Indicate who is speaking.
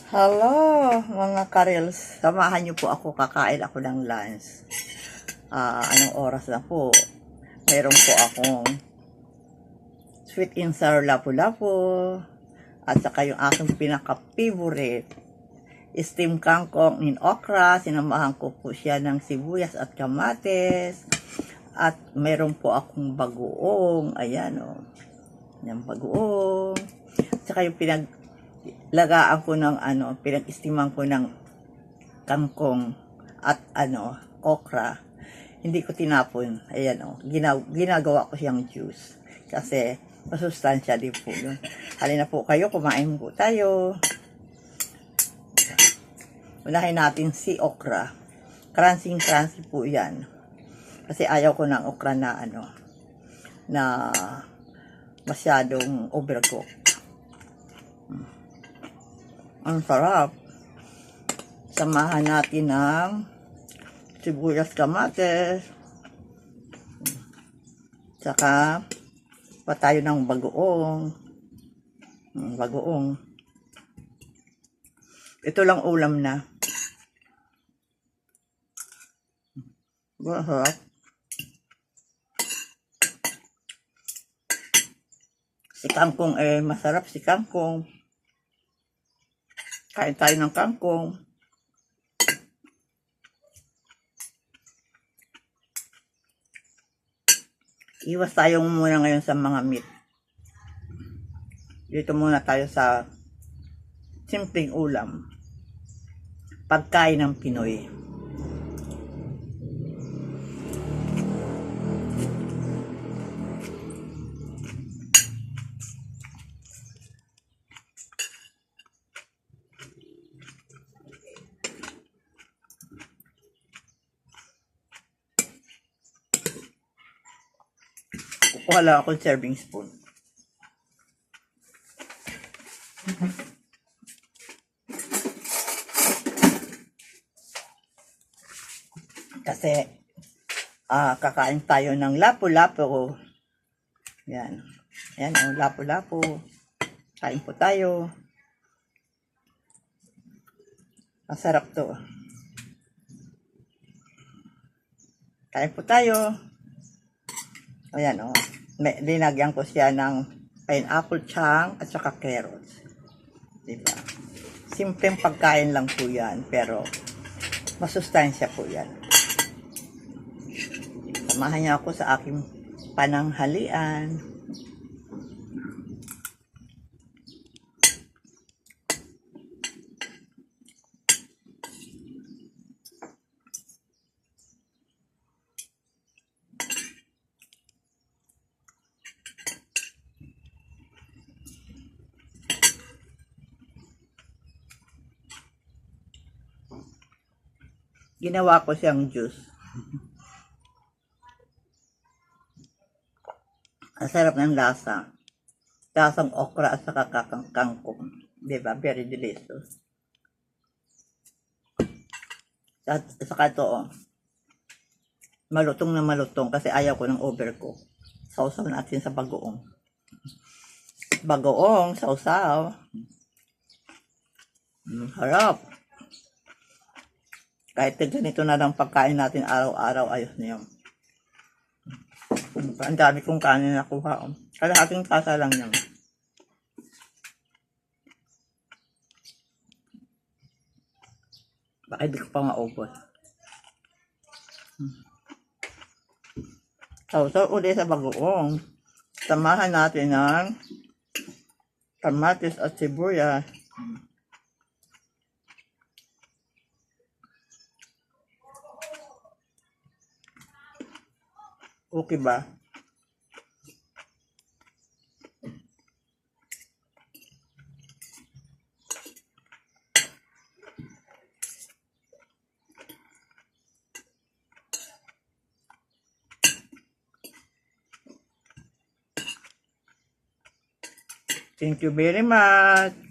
Speaker 1: Hello, mga karels. Samahan niyo po ako, kakain ako ng lunch. Anong oras na po? Meron po akong sweet and sour lapu-lapu. At saka yung aking pinaka-favorite, steamed kangkong in okra. Sinamahan ko po siya ng sibuyas at kamates. At meron po akong bagoong. Ayan o. Yung bagoong. At saka yung lagaan ko ng pinag-istiman ko ng kangkong at okra. Hindi ko tinapon. Ayan ginagawa ko siyang juice. Kasi masustansya din po yun. Halina po kayo, kumain po tayo. Unahin natin si okra. Crunchy po yan. Kasi ayaw ko ng okra na na masyadong overcooked. Ang sarap. Samahan natin ng sibuyas, kamates. Saka pa tayo ng bagoong. Bagoong. Ito lang ulam na. Masarap. Si kangkong masarap si kangkong. Kain tayo ng kangkong. Iwas tayo muna ngayon sa mga meat. Dito muna tayo sa simpleng ulam. Pagkain ng Pinoy. Kukuha lang akong serving spoon. Kasi kakain tayo ng lapu-lapu. Yan. Yan lapu-lapu. Kain po tayo. Masarap to. Kain po tayo. Ayan linagyan ko siya ng pineapple chunk at saka carrots. Diba? Simpleng pagkain lang po yan, pero masustansya po yan. Samahan niyo ako sa aking pananghalian. Ginawa ko siyang juice. Ang sarap ng lasa. Lasang okra at saka kangkong. Diba? Very delicious. At saka ito, malutong na malutong kasi ayaw ko ng overcook. Sausaw natin sa bagoong. Bagoong, sausaw. Harap. Kahit ganito na lang pagkain natin araw-araw, ayos na yun. Ang dami kong kanin nakuha. Kalahating tasa lang yan. Baka hindi ko pa maubos. Sausaw ulit sa bagoong. Samahan natin ng kamatis at sibuyas. Okay ba? Thank you very much.